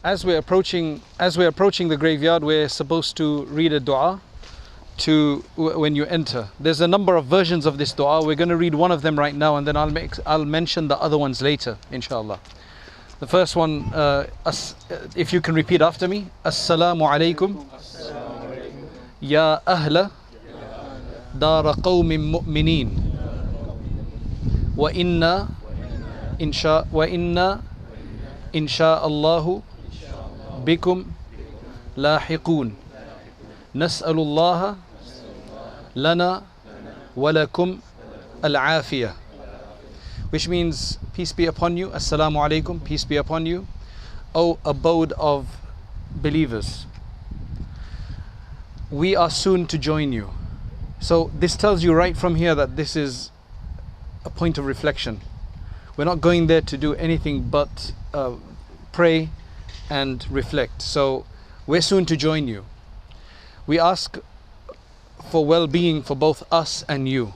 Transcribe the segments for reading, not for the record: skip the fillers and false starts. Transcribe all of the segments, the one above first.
as we're approaching the graveyard, we're supposed to read a dua when you enter. There's a number of versions of this dua. We're going to read one of them right now, and then I'll mention the other ones later, inshallah. The first one, if you can repeat after me. Assalamu alaikum ya ahla dar qawmin mu'minin wa inna insha'Allahu bikum lahiqun nas'alullaha lana wa lakum al-afiyah, which means peace be upon you. Assalamu alaikum, peace be upon you, O abode of believers. We are soon to join you. So this tells you right from here that this is a point of reflection. We're not going there to do anything but pray and reflect. So we're soon to join you. We ask for well-being for both us and you.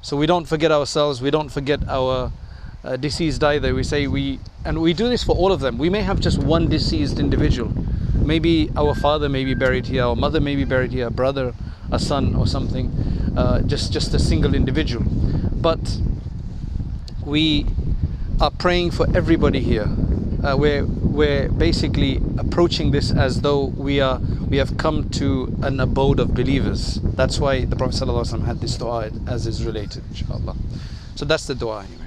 So we don't forget ourselves, we don't forget our deceased either. We say and we do this for all of them. We may have just one deceased individual. Maybe our father may be buried here, our mother may be buried here, a brother, a son or something, just a single individual. But we are praying for everybody here. We're basically approaching this as though we have come to an abode of believers. That's why the Prophet ﷺ had this dua as is related, inshallah. So that's the dua anyway.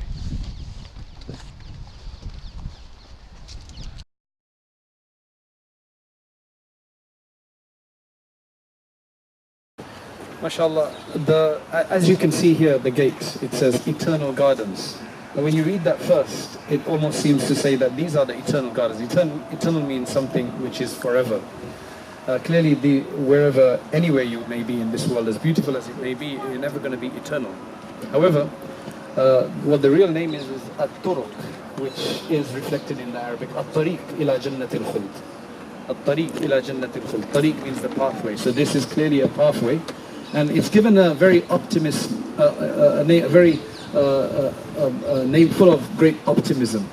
MashaAllah, as you can see here, the gate, it says eternal gardens. And when you read that first, it almost seems to say that these are the eternal gardens. Eternal means something which is forever. Clearly, wherever, anywhere you may be in this world, as beautiful as it may be, you're never going to be eternal. However, what the real name is At-Turuq, which is reflected in the Arabic, At-Tariq ila Jannatil Khuld. At-Tariq ila Jannatil Khuld. Tariq means the pathway. So this is clearly a pathway. And it's given a very optimist, a name full of great optimism.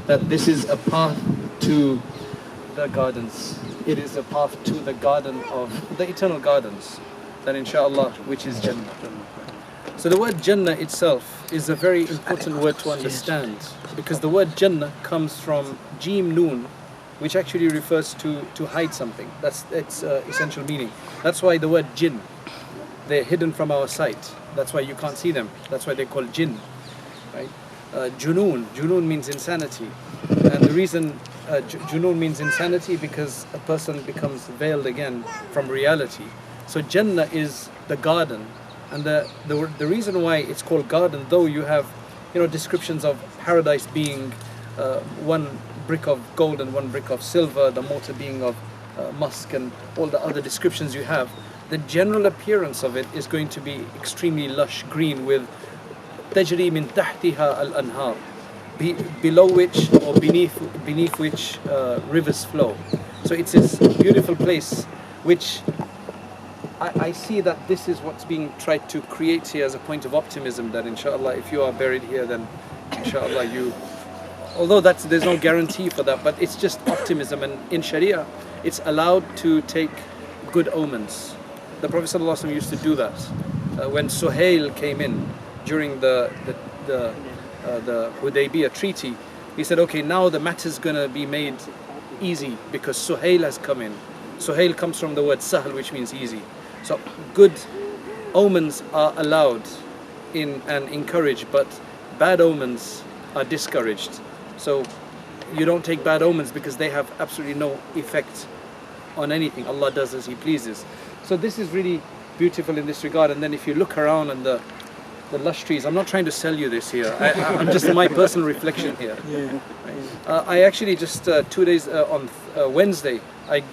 That this is a path to the gardens. It is a path to the garden of the eternal gardens. That inshallah, which is Jannah. So the word Jannah itself is a very important word to understand, because the word Jannah comes from Jim Noon, which actually refers to hide something. That's its essential meaning. That's why the word jinn, they're hidden from our sight. That's why you can't see them. That's why they're called jinn, right? Junoon means insanity. And the reason Junoon means insanity, because a person becomes veiled again from reality. So Jannah is the garden. And the reason why it's called garden, though you have descriptions of paradise being one brick of gold and one brick of silver, the mortar being of musk, and all the other descriptions you have, the general appearance of it is going to be extremely lush green with tajri min tahtiha al-anhar, below which or beneath which rivers flow. So it's this beautiful place which I see that this is what's being tried to create here as a point of optimism, that inshallah if you are buried here, then inshallah although there's no guarantee for that, but it's just optimism. And in Sharia it's allowed to take good omens. The Prophet ﷺ used to do that. When Suhail came in during the Hudaybiyah treaty, he said, okay, now the matter's going to be made easy because Suhail has come in. Suhail comes from the word sahl, which means easy. So good omens are allowed and encouraged, but bad omens are discouraged. So you don't take bad omens because they have absolutely no effect on anything. Allah does as He pleases. So this is really beautiful in this regard. And then if you look around and the lush trees, I'm not trying to sell you this here. I'm just my personal reflection here. Yeah. I actually just 2 days on Wednesday, I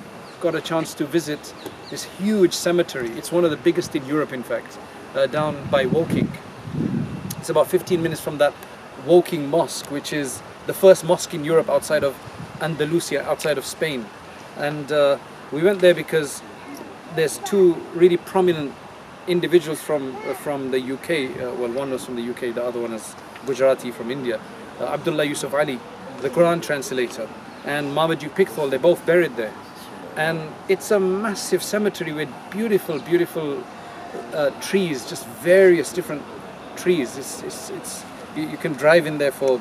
got a chance to visit this huge cemetery. It's one of the biggest in Europe, in fact, down by Woking. It's about 15 minutes from that Woking Mosque, which is the first mosque in Europe outside of Andalusia, outside of Spain. And we went there because there's two really prominent individuals from the UK. Well, one was from the UK, the other one is Gujarati from India. Abdullah Yusuf Ali, the Quran translator. and Mamadou Pickthall, they're both buried there. And it's a massive cemetery with beautiful, beautiful trees, just various different trees. You can drive in there for,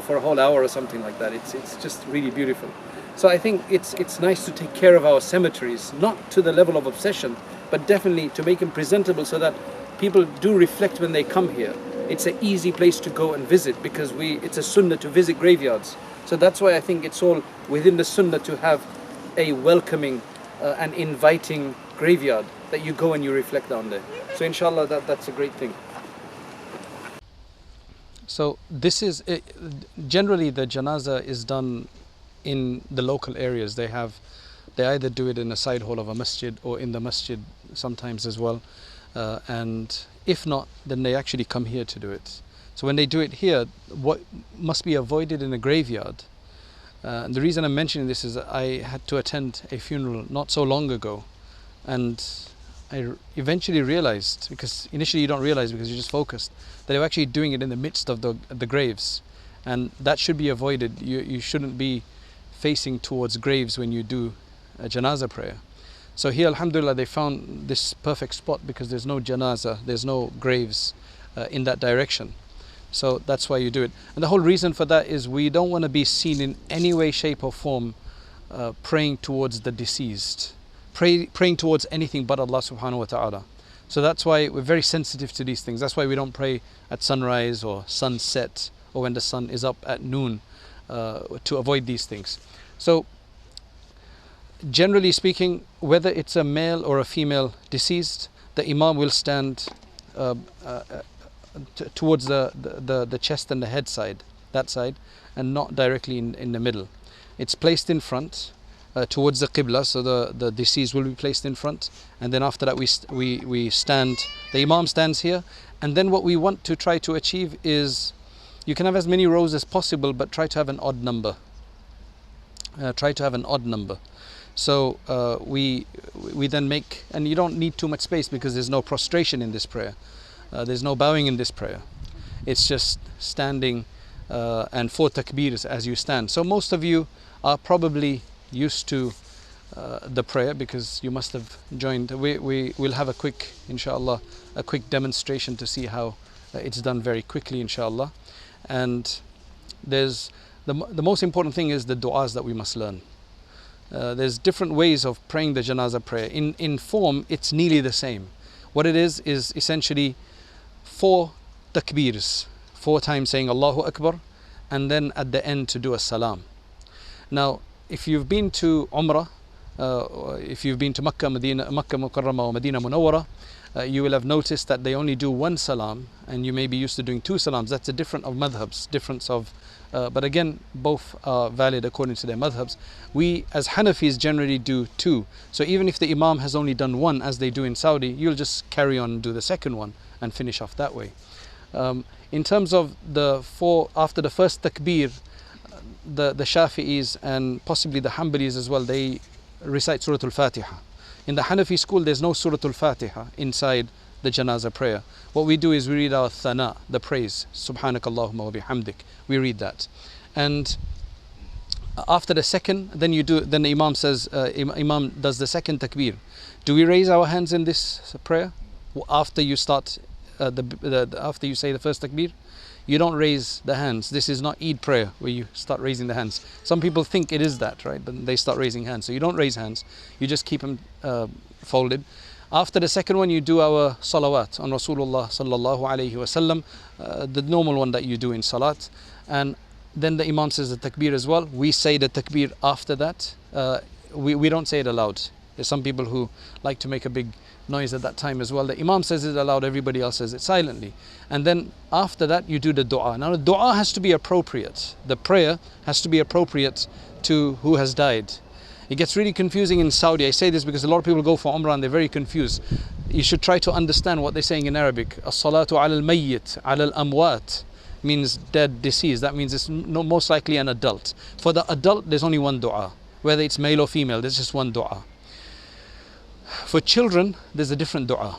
for a whole hour or something like that. It's just really beautiful. So I think it's nice to take care of our cemeteries, not to the level of obsession, but definitely to make them presentable so that people do reflect when they come here. It's an easy place to go and visit because it's a sunnah to visit graveyards. So that's why I think it's all within the sunnah to have a welcoming and inviting graveyard that you go and you reflect down there. So inshallah that's a great thing. So this is generally the janazah is done in the local areas. They either do it in a side hall of a masjid or in the masjid sometimes as well, and if not, then they actually come here to do it. So when they do it here, what must be avoided in a graveyard, and the reason I'm mentioning this is I had to attend a funeral not so long ago, and I eventually realized, because initially you don't realize because you're just focused, that they were actually doing it in the midst of the graves, and that should be avoided. You shouldn't be facing towards graves when you do a janazah prayer. So here, alhamdulillah, they found this perfect spot because there's no janazah, there's no graves in that direction. So that's why you do it. And the whole reason for that is we don't want to be seen in any way, shape or form praying towards the deceased, praying towards anything but Allah subhanahu wa ta'ala. So that's why we're very sensitive to these things. That's why we don't pray at sunrise or sunset or when the sun is up at noon, to avoid these things. So generally speaking, whether it's a male or a female deceased, the imam will stand towards the chest and the head side, that side, and not directly in the middle. It's placed in front towards the qibla, so the deceased will be placed in front, and then after that we stand, the imam stands here, and then what we want to try to achieve is, you can have as many rows as possible, but try to have an odd number. So we then make, and you don't need too much space because there's no prostration in this prayer. There's no bowing in this prayer. It's just standing and 4 takbirs as you stand. So most of you are probably used to the prayer because you must have joined. We will have a quick, inshallah, a quick demonstration to see how it's done very quickly, inshallah. And there's the most important thing is the du'as that we must learn. There's different ways of praying the janazah prayer. In form, it's nearly the same. What it is essentially 4 takbirs, 4 times saying Allahu Akbar, and then at the end to do a salam. Now, if you've been to Umrah, if you've been to Makkah Mukarramah or Medina Munawwara, you will have noticed that they only do 1 salam, and you may be used to doing 2 salams. That's a difference of madhabs, but again, both are valid according to their madhabs. We as Hanafis generally do 2. So even if the imam has only done 1, as they do in Saudi, you'll just carry on and do the second one and finish off that way. In terms of the 4, after the first takbir, the Shafi'is and possibly the Hanbalis as well, they recite Surah Al-Fatiha. In the Hanafi school, there's no Surah Al-Fatiha inside the janazah prayer. What we do is we read our thana, the praise, Subhanakallahumma wa bihamdik. We read that, and after the second, then the imam says, imam does the second takbir. Do we raise our hands in this prayer after you start after you say the first takbir? You don't raise the hands. This is not Eid prayer where you start raising the hands. Some people think it is that, right? But they start raising hands. So you don't raise hands. You just keep them folded. After the second one, you do our salawat on Rasulullah sallallahu alayhi wasallam, the normal one that you do in salat. And then the imam says the takbir as well. We say the takbir after that. We don't say it aloud. There's some people who like to make a big noise at that time as well. The imam says it aloud, everybody else says it silently. And then after that you do the dua. Now the dua has to be appropriate. The prayer has to be appropriate to who has died. It gets really confusing in Saudi. I say this because a lot of people go for Umrah and they're very confused. You should try to understand what they're saying in Arabic. As-salatu ala al-mayyit, ala al-amwat means dead, deceased. That means it's most likely an adult. For the adult, there's only 1 dua. Whether it's male or female, there's just 1 dua. For children, there's a different dua.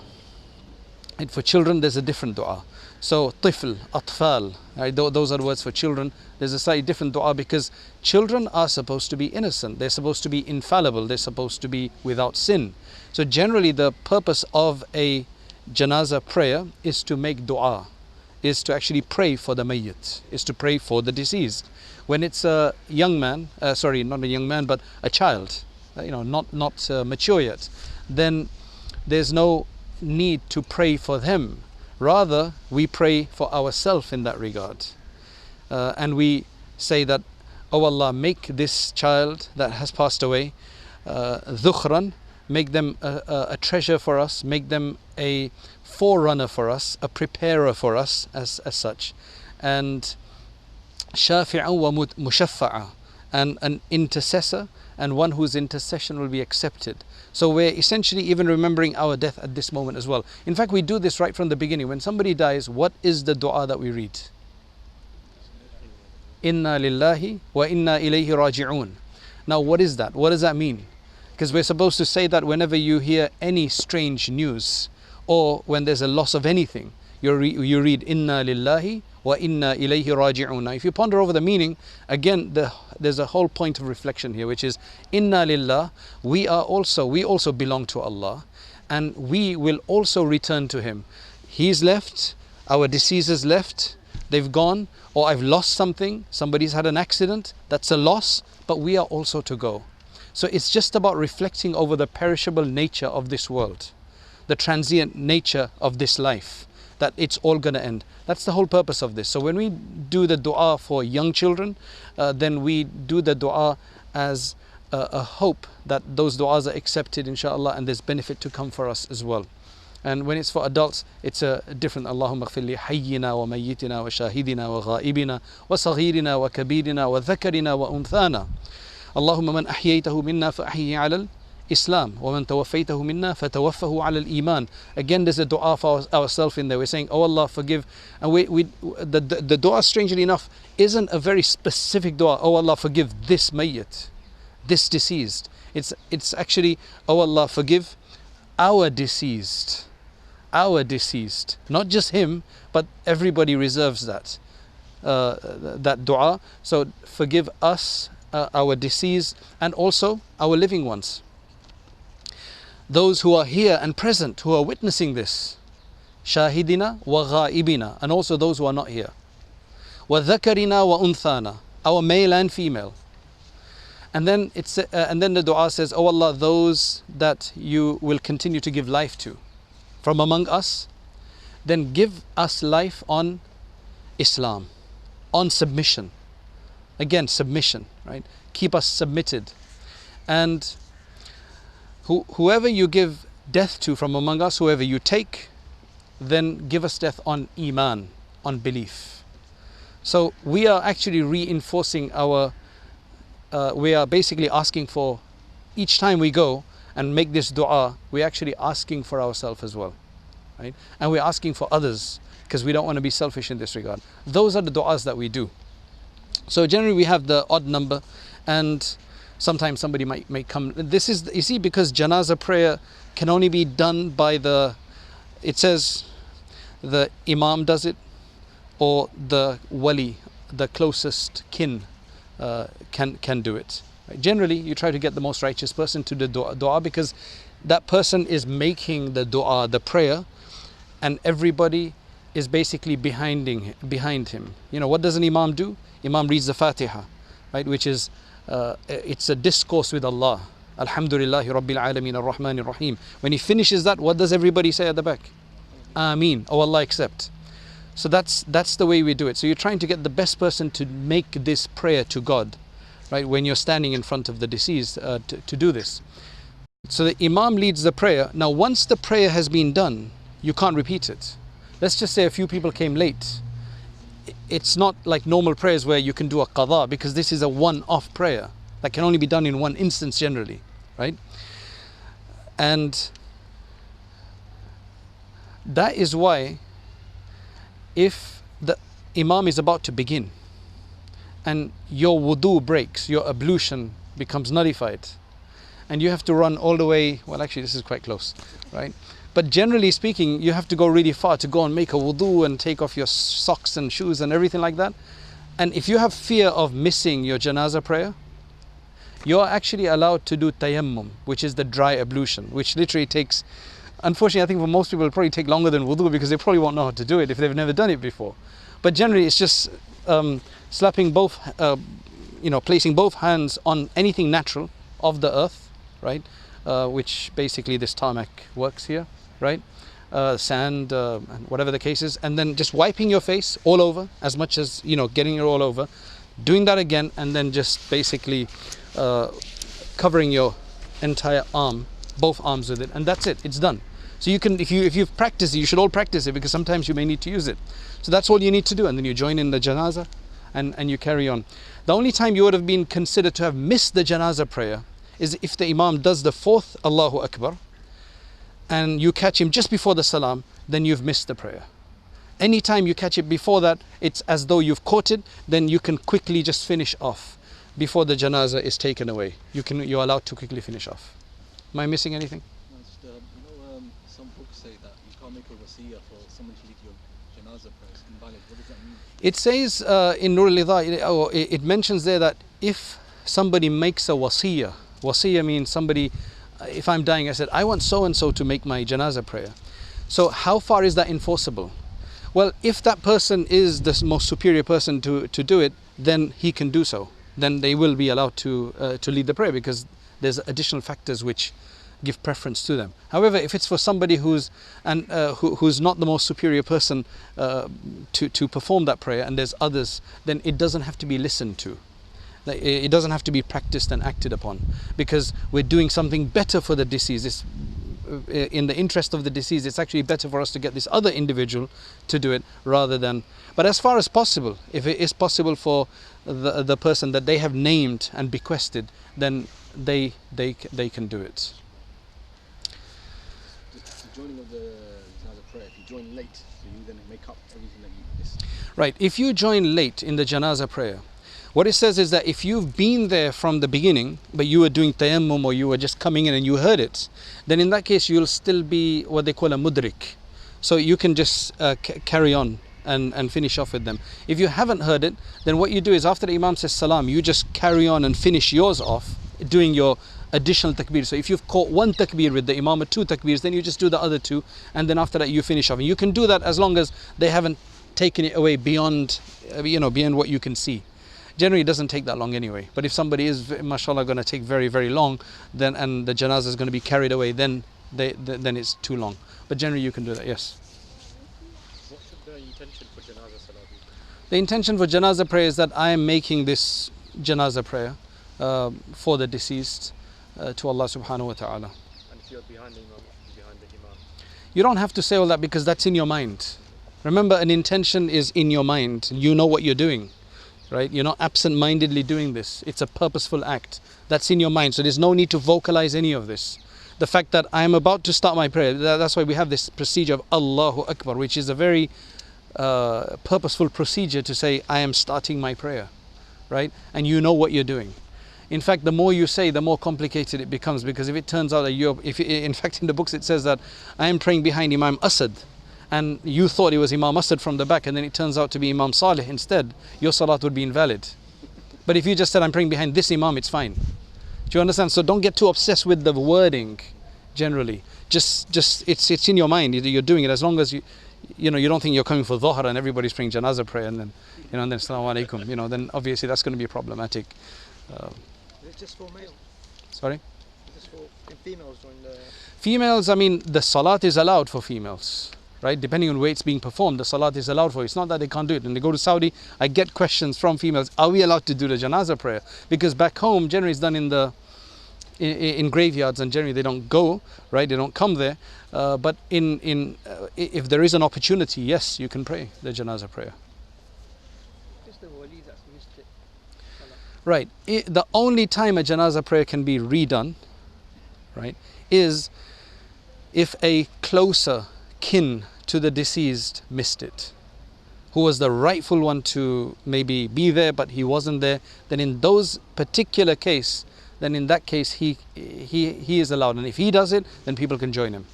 And for children, there's a different dua. So tifl, atfal, right? Those are the words for children. There's a slightly different dua because children are supposed to be innocent. They're supposed to be infallible. They're supposed to be without sin. So generally the purpose of a janazah prayer is to make dua, is to actually pray for the mayyit, is to pray for the deceased. When it's a young man, sorry, not a young man, but a child, not mature yet, then there's no need to pray for them. Rather, we pray for ourselves in that regard. And we say that, oh Allah, make this child that has passed away, dhukhran, make them a treasure for us, make them a forerunner for us, a preparer for us as such. And shafi'an wa mushaffa'a, and an intercessor, and one whose intercession will be accepted. So we're essentially even remembering our death at this moment as well. In fact, we do this right from the beginning. When somebody dies, what is the dua that we read? Inna lillahi wa inna ilayhi raji'un. Now what is that? What does that mean? Because we're supposed to say that whenever you hear any strange news, or when there's a loss of anything, you read Inna lillahi wa inna ilayhi raji'un. Now if you ponder over the meaning, again there's a whole point of reflection here, which is Inna lillah, we also belong to Allah, and we will also return to Him. He's left, our deceased is left, they've gone, or I've lost something, somebody's had an accident, that's a loss, but we are also to go. So it's just about reflecting over the perishable nature of this world, the transient nature of this life, that it's all going to end. That's the whole purpose of this. So when we do the dua for young children, then we do the dua as a hope that those duas are accepted, inshallah, and there's benefit to come for us as well. And when it's for adults, it's a different Allahumma ighfir li hayyina wa mayyitina wa shahidina wa ghaibina wa saghirina wa kabirina wa dhakarina wa unthana. Allahumma man ahyaytahu minna fa ahyihi ala Islam, wa man tawaffaytahu minna fatawaffahu ala al-iman. Again, there's a dua for ourselves in there. We're saying, oh Allah, forgive. And the dua, strangely enough, isn't a very specific dua. Oh Allah, forgive this mayyit, this deceased. It's actually, oh Allah, forgive our deceased, not just him, but everybody reserves that dua. So forgive us, our deceased, and also our living ones, those who are here and present, who are witnessing this, shahidina wa ghaibina, and also those who are not here, wa dhakarina wa unthana, our male and female. And then the dua says, oh Allah, those that you will continue to give life to from among us, then give us life on Islam, on submission. Again, submission, right? Keep us submitted. And whoever you give death to from among us, whoever you take, then give us death on iman, on belief. So we are actually reinforcing we are basically asking for, each time we go and make this dua, we're actually asking for ourselves as well, right? And we're asking for others, because we don't want to be selfish in this regard. Those are the duas that we do. So generally we have the odd number, and sometimes somebody might come. This is, you see, because janazah prayer can only be done by it says the imam does it, or the wali, the closest kin, can do it. Right? Generally, you try to get the most righteous person to the dua, because that person is making the dua, the prayer, and everybody is basically behind him. You know, what does an imam do? Imam reads the Fatiha, right? Which is it's a discourse with Allah. Alhamdulillahi Rabbil Alameen Ar-Rahman Ar-Rahim. When he finishes that, what does everybody say at the back? Ameen. Oh Allah, accept. So that's the way we do it. So you're trying to get the best person to make this prayer to God, right? When you're standing in front of the deceased to do this. So the imam leads the prayer. Now once the prayer has been done, you can't repeat it. Let's just say a few people came late. It's not like normal prayers where you can do a qadha, because this is a one-off prayer that can only be done in one instance generally, right? And that is why, if the imam is about to begin and your wudu breaks, your ablution becomes nullified, and you have to run all the way, well actually this is quite close, right? But generally speaking, you have to go really far to go and make a wudu and take off your socks and shoes and everything like that. And if you have fear of missing your janazah prayer, you're actually allowed to do tayammum, which is the dry ablution, which literally takes, unfortunately, I think for most people it'll probably take longer than wudu because they probably won't know how to do it if they've never done it before. But generally it's just slapping both, placing both hands on anything natural of the earth, right? Which basically this tarmac works here, right? Sand, and whatever the case is, and then just wiping your face all over, as much as, getting it all over, doing that again, and then just basically covering your entire arm, both arms with it, and that's it, it's done. So you can, if you've practiced it, you should all practice it, because sometimes you may need to use it. So that's all you need to do, and then you join in the janazah and you carry on. The only time you would have been considered to have missed the janazah prayer is if the imam does the fourth Allahu Akbar and you catch him just before the salam, then you've missed the prayer. Anytime you catch it before that, it's as though you've caught it, then you can quickly just finish off before the janazah is taken away. You're allowed to quickly finish off. Am I missing anything? No, just, some books say that you can't make a wasiyah for someone to lead your janazah prayer. It's invalid. What does that mean? It says in Nur al-Hidayah, it mentions there that if somebody makes a wasiyah means somebody, if I'm dying, I said, I want so and so to make my janazah prayer. So how far is that enforceable? Well, if that person is the most superior person to do it, then he can do so. Then they will be allowed to lead the prayer, because there's additional factors which give preference to them. However, if it's for somebody who's not the most superior person to perform that prayer, and there's others, then it doesn't have to be listened to. It doesn't have to be practiced and acted upon, because we're doing something better for the deceased. It's, in the interest of the deceased, it's actually better for us to get this other individual to do it rather than. But as far as possible, if it is possible for the person that they have named and bequested, then they can do it. The joining of the janazah prayer, if you join late, so you then make up everything that you missed. Right. If you join late in the janazah prayer, what it says is that if you've been there from the beginning, but you were doing tayammum or you were just coming in and you heard it, then in that case you'll still be what they call a mudrik. So you can just carry on and finish off with them. If you haven't heard it, then what you do is after the imam says salam, you just carry on and finish yours off, doing your additional takbir. So if you've caught one takbir with the imam or two takbirs, then you just do the other two, and then after that you finish off. And you can do that as long as they haven't taken it away beyond what you can see. Generally, it doesn't take that long anyway. But if somebody is, mashallah, going to take very, very long, then and the janazah is going to be carried away, then it's too long. But generally, you can do that. Yes. What should the intention for janazah salah be? The intention for janazah prayer is that I am making this janazah prayer for the deceased to Allah subhanahu wa ta'ala. And if you're behind the imam, You don't have to say all that, because that's in your mind. Remember, an intention is in your mind. You know what you're doing. Right? You're not absent-mindedly doing this. It's a purposeful act. That's in your mind. So there's no need to vocalize any of this. The fact that I am about to start my prayer, that's why we have this procedure of Allahu Akbar, which is a very purposeful procedure to say, I am starting my prayer. Right? And you know what you're doing. In fact, the more you say, the more complicated it becomes, because if it turns out that in fact in the books it says that I am praying behind Imam Asad, and you thought it was Imam Asad from the back, and then it turns out to be Imam Salih instead, your salat would be invalid. But if you just said, I'm praying behind this Imam, it's fine. Do you understand? So don't get too obsessed with the wording generally. Just it's in your mind. You're doing it as long as you don't think you're coming for Dhuhr and everybody's praying janazah prayer, and then and then Assalamu alaikum, then obviously that's going to be problematic. Is it just for males? Sorry? Is this for females join the... Females, I mean, the salat is allowed for females. Right, depending on where it's being performed, the salat is allowed for. It's not that they can't do it. When they go to Saudi, I get questions from females: are we allowed to do the janazah prayer? Because back home, generally it's done in graveyards, and generally they don't go. Right, they don't come there. But if there is an opportunity, yes, you can pray the janazah prayer. Just the wali that's missed it. Right. The only time a janazah prayer can be redone, right, is if a closer kin to the deceased missed it, who was the rightful one to maybe be there but he wasn't there. Then in those particular case, then in that case he is allowed, and if he does it, then people can join him.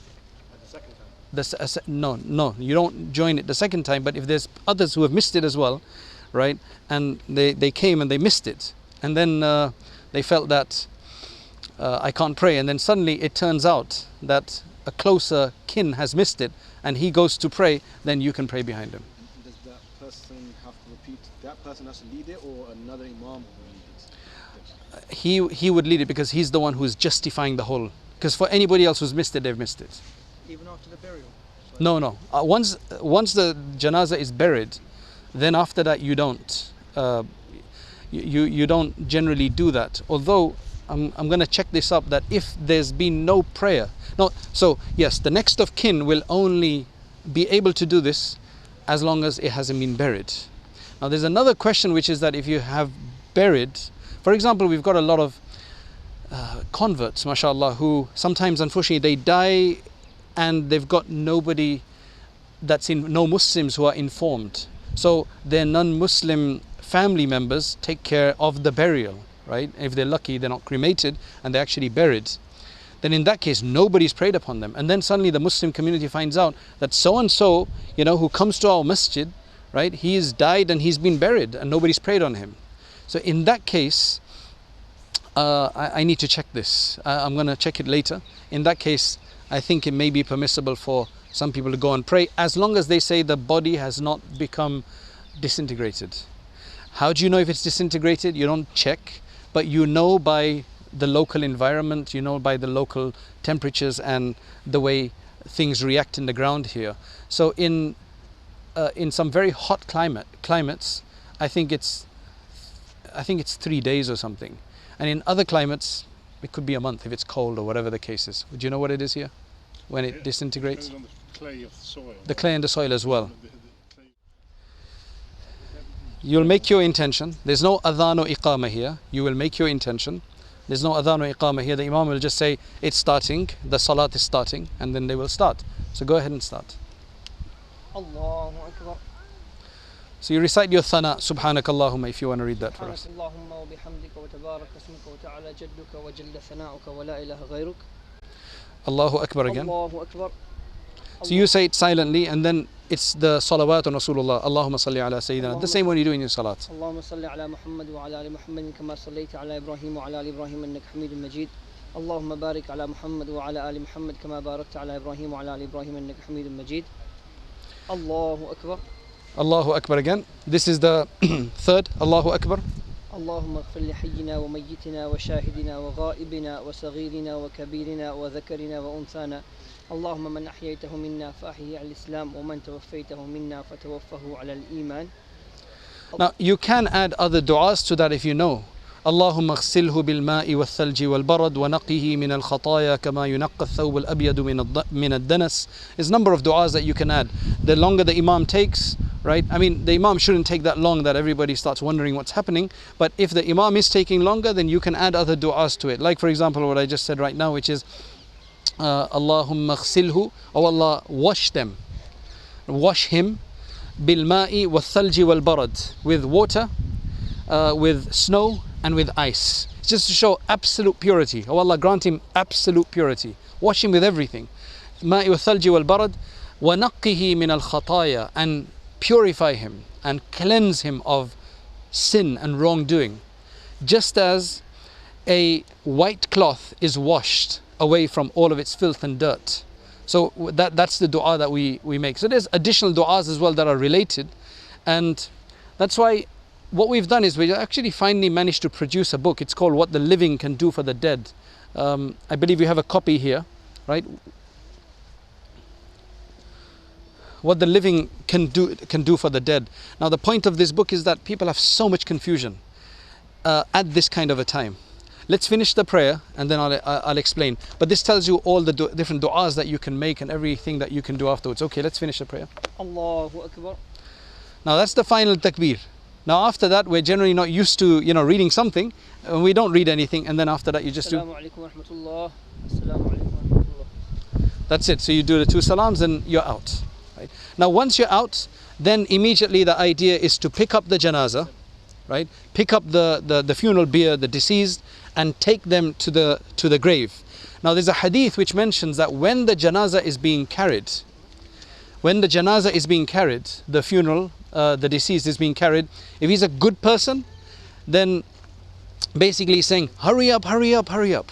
at the second time. No, you don't join it the second time. But if there's others who have missed it as well, right, and they came and they missed it, and then they felt that I can't pray, and then suddenly it turns out that a closer kin has missed it, and he goes to pray, then you can pray behind him. Does that person have to repeat? That person has to lead it, or another imam will lead it? He would lead it because he's the one who's justifying the whole. Because for anybody else who's missed it, they've missed it. Even after the burial? No. Once the janazah is buried, then after that you don't. You don't generally do that. Although I'm going to check this up, that if there's been no prayer, so yes, the next of kin will only be able to do this as long as it hasn't been buried. Now there's another question, which is that if you have buried, for example, we've got a lot of converts, mashallah, who sometimes unfortunately they die and they've got nobody no Muslims who are informed. So their non-Muslim family members take care of the burial, right? If they're lucky, they're not cremated and they're actually buried. Then in that case, nobody's prayed upon them. And then suddenly the Muslim community finds out that so-and-so, who comes to our masjid, right? He's died and he's been buried and nobody's prayed on him. So in that case, I need to check this. I'm going to check it later. In that case, I think it may be permissible for some people to go and pray, as long as they say the body has not become disintegrated. How do you know if it's disintegrated? You don't check, but you know by the local environment, you know by the local temperatures and the way things react in the ground here. So in some very hot climates, I think it's 3 days or something. And in other climates, it could be a month if it's cold or whatever the case is. Do you know what it is here? When it disintegrates? On the clay of the soil. The clay in the soil as well. The clay. You'll make your intention. There's no adhan or iqamah here. You will make your intention. There's no adhan or iqamah here. The imam will just say, it's starting, the salat is starting, and then they will start. So go ahead and start. Allahu Akbar. So you recite your thana, subhanakallahumma, if you want to read that for us. Allahumma wa bihamdika wa tabarak ismuka wa ta'ala jadduka wa jalla thana'uka wa la ilaha ghayruk. Allahu Akbar again. Allahu Akbar. So you say it silently, and then it's the salawat on Rasulullah. Allahumma salli ala Sayyidina. The same one you do in your salat. Allahumma salli ala Muhammad wa ala ali Muhammad kama sallaita ala Ibrahim wa ala ali Ibrahim innaka Hamidun Majid. Allahumma barik ala Muhammad wa ala ali Muhammad kama barakta ala Ibrahim wa ala ali Ibrahim innaka Hamidun Majid. Allahu Akbar. Allahu Akbar again. This is the third. Allahu Akbar. اللهم اغفر لحينا وميتنا وشاهدنا وغائبنا وصغيرنا وكبيرنا وذكرنا وأنثانا اللهم من أحييته منا فأحيه على الإسلام ومن توفيته منا فتوفه على الإيمان. Now you can add other du'as to that if you know. اللهم اغسله بالماء والثلج والبرد ونقه من الخطايا كما ينقى الثوب الأبيض من الدنس. There's a number of du'as that you can add. The longer the imam takes, right? I mean, the imam shouldn't take that long that everybody starts wondering what's happening. But if the imam is taking longer, then you can add other du'as to it. Like for example, what I just said right now, which is Allahumma ghsilhu, oh Allah, wash them. Wash him bilma'i wal thalji wal barad, with water, with snow and with ice. It's just to show absolute purity. Oh Allah, grant him absolute purity. Wash him with everything. Ma'i wal thalji wal barad wa naqqihi min al khataya, and purify him and cleanse him of sin and wrongdoing, just as a white cloth is washed away from all of its filth and dirt. So that's the dua that we make. So there's additional du'as as well that are related, and that's why what we've done is we actually finally managed to produce a book. It's called What the Living Can Do for the Dead. I believe you have a copy here, right? What the living can do for the dead. Now the point of this book is that people have so much confusion at this kind of a time. Let's finish the prayer and then I'll explain. But this tells you all the different du'as that you can make and everything that you can do afterwards. Okay, let's finish the prayer. Allahu Akbar. Now that's the final takbir. Now after that, we're generally not used to reading something, and we don't read anything, and then after that you just do. Assalamu alaikum wa rahmatullah. Assalamu alaikum wa rahmatullah. That's it. So you do the 2 salams and you're out. Right? Now once you're out, then immediately the idea is to pick up the janazah, right? Pick up the funeral bier, the deceased, and take them to the grave. Now there's a hadith which mentions that when the janazah is being carried, when the janaza is being carried, the funeral, the deceased is being carried, if he's a good person, then basically he's saying, hurry up, hurry up, hurry up,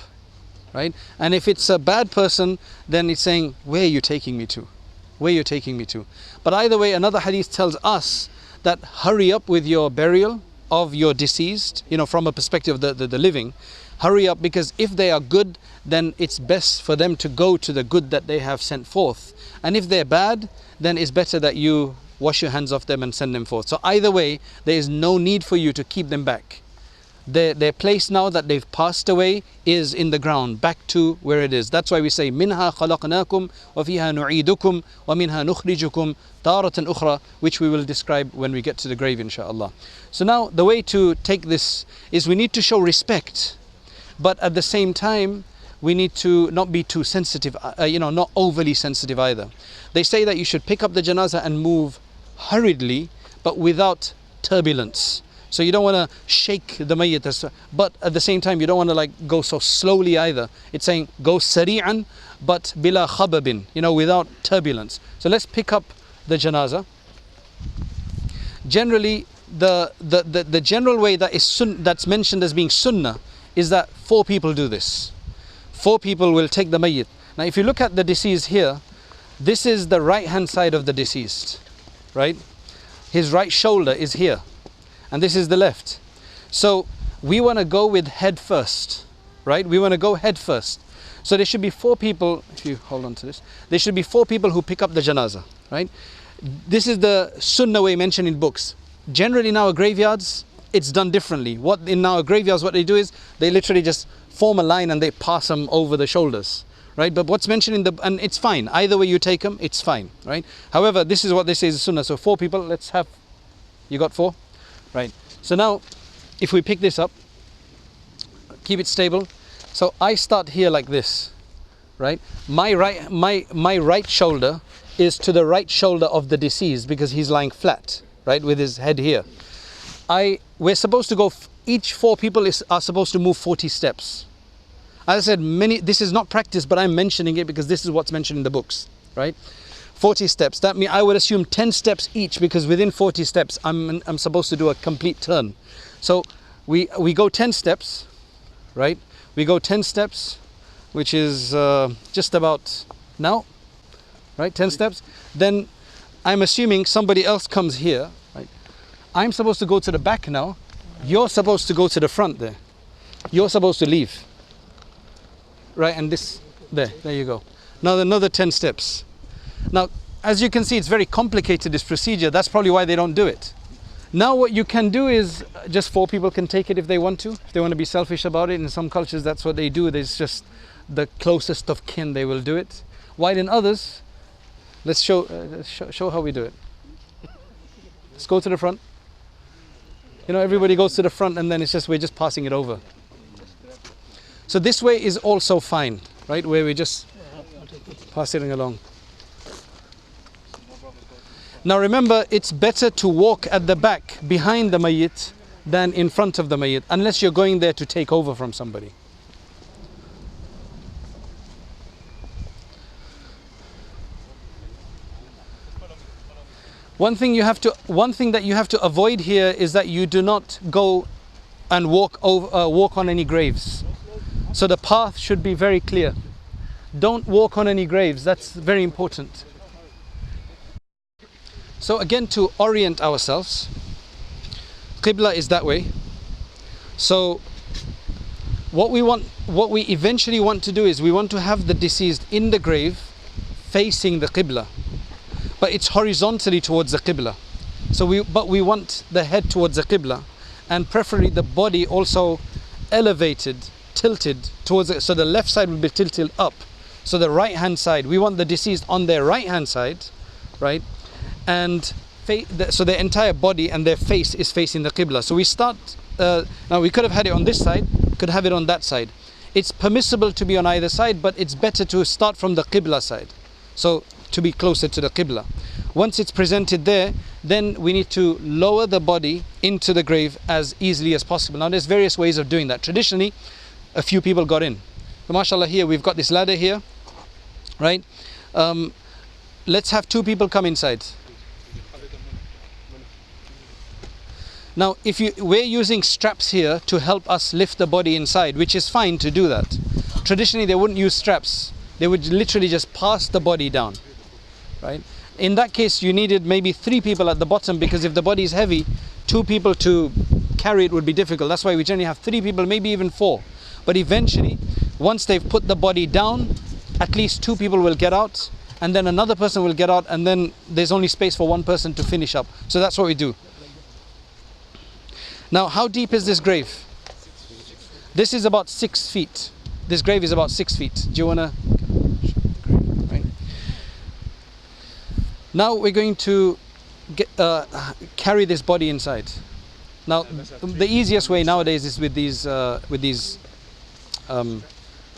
right? And if it's a bad person, then it's saying, where are you taking me to? Where are you taking me to? But either way, another hadith tells us that hurry up with your burial of your deceased, you know, from a perspective of the living. Hurry up, because if they are good, then it's best for them to go to the good that they have sent forth. And if they're bad, then it's better that you wash your hands off them and send them forth. So either way, there is no need for you to keep them back. Their place now that they've passed away is in the ground, back to where it is. That's why we say, minha khalaqnakum wa fiha nu'idukum wa minha nukhrijukum taratan ukhra, which we will describe when we get to the grave, inshallah. So now the way to take this is we need to show respect, but at the same time we need to not be too sensitive, not overly sensitive either. They say that you should pick up the janazah and move hurriedly, but without turbulence. So you don't want to shake the mayyit, but at the same time you don't want to like go so slowly either. It's saying go sari'an, but bila khababin, without turbulence. So let's pick up the janazah. Generally, the general way that is that's mentioned as being sunnah is that 4 people do this. 4 people will take the mayyit. Now if you look at the deceased here, this is the right hand side of the deceased, right? His right shoulder is here, and this is the left. So we want to go with head first, right? We want to go head first. So there should be 4 people, if you hold on to this, there should be 4 people who pick up the janazah, right? This is the sunnah way mentioned in books. Generally in our graveyards, it's done differently. In our graveyards, what they do is they literally just form a line and they pass them over the shoulders, right? But what's mentioned and it's fine. Either way you take them, it's fine, right? However, this is what they say is sunnah. So 4 people, you got 4? Right. So now, if we pick this up, keep it stable. So I start here like this, right? My right shoulder is to the right shoulder of the deceased because he's lying flat, right, with his head here. We're supposed to go. Each 4 people are supposed to move 40 steps. As I said, this is not practice, but I'm mentioning it because this is what's mentioned in the books, right? 40 steps. That means I would assume 10 steps each, because within 40 steps I'm supposed to do a complete turn. So we go 10 steps, right? We go 10 steps, which is just about now, right? 10 steps. Then I'm assuming somebody else comes here, right? I'm supposed to go to the back now. You're supposed to go to the front there. You're supposed to leave, right? And there you go. Now another 10 steps. Now, as you can see, it's very complicated, this procedure. That's probably why they don't do it. Now what you can do is just 4 people can take it if they want to. If they want to be selfish about it. In some cultures, that's what they do. There's just the closest of kin, they will do it. While in others, let's show how we do it. Let's go to the front. Everybody goes to the front, and then we're just passing it over. So this way is also fine, right? Where we just pass it along. Now remember, it's better to walk at the back behind the mayyit than in front of the mayyit, unless you're going there to take over from somebody. One thing that you have to avoid here is that you do not go and walk on any graves. So the path should be very clear. Don't walk on any graves. That's very important. So again, to orient ourselves, Qibla is that way. So what we eventually want to do is we want to have the deceased in the grave facing the Qibla, but it's horizontally towards the Qibla. But we want the head towards the Qibla, and preferably the body also elevated, tilted towards it. So the left side will be tilted up. So the right hand side, we want the deceased on their right hand side, right? And so their entire body and their face is facing the Qibla. So we start, now we could have had it on this side, could have it on that side. It's permissible to be on either side, but it's better to start from the Qibla side, so to be closer to the Qibla. Once it's presented there, then we need to lower the body into the grave as easily as possible. Now there's various ways of doing that. Traditionally, a few people got in. So mashallah, here we've got this ladder here, right? let's have 2 people come inside. Now, we're using straps here to help us lift the body inside, which is fine to do that. Traditionally, they wouldn't use straps. They would literally just pass the body down, right? In that case, you needed maybe 3 people at the bottom, because if the body is heavy, 2 people to carry it would be difficult. That's why we generally have 3 people, maybe even 4. But eventually, once they've put the body down, at least 2 people will get out, and then another person will get out, and then there's only space for 1 person to finish up. So that's what we do. Now, how deep is this grave? This is about 6 feet. This grave is about 6 feet. Do you want to? Right. Now we're going to carry this body inside. Now, the easiest way nowadays is with these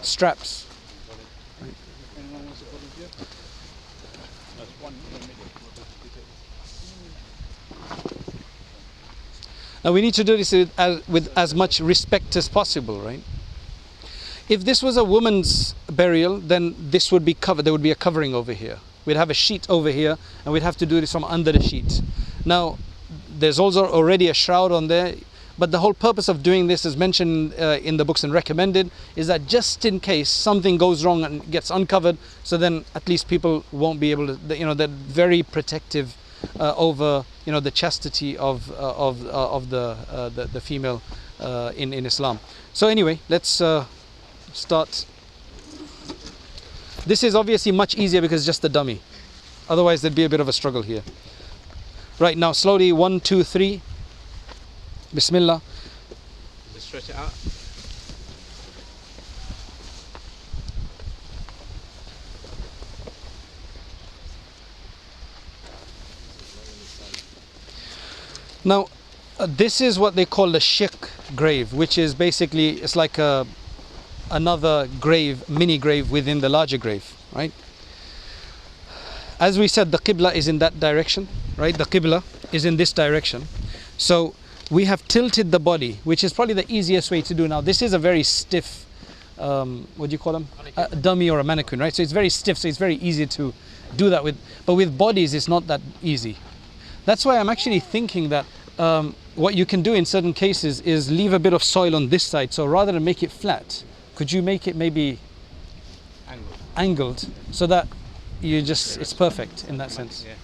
straps. Right. Now we need to do this with as much respect as possible, right? If this was a woman's burial, then this would be covered. There would be a covering over here. We'd have a sheet over here, and we'd have to do this from under the sheet. Now, there's also already a shroud on there, but the whole purpose of doing this, is mentioned in the books and recommended, is that just in case something goes wrong and gets uncovered, so then at least people won't be able to, they're very protective over the chastity of the female in Islam. So anyway, let's start. This is obviously much easier because it's just a dummy. Otherwise there'd be a bit of a struggle here. Right, now slowly, 1, 2, 3. Bismillah. Just stretch it out. Now, this is what they call the shiq grave, which is basically, it's like another grave, mini grave within the larger grave, right? As we said, the qibla is in that direction, right? The qibla is in this direction. So we have tilted the body, which is probably the easiest way to do. Now, this is a very stiff, what do you call them? A dummy or a mannequin, right? So it's very stiff, so it's very easy to do that with. But with bodies, it's not that easy. That's why I'm actually thinking that what you can do in certain cases is leave a bit of soil on this side. So rather than make it flat, could you make it maybe angled so that it's perfect in that sense? Yeah,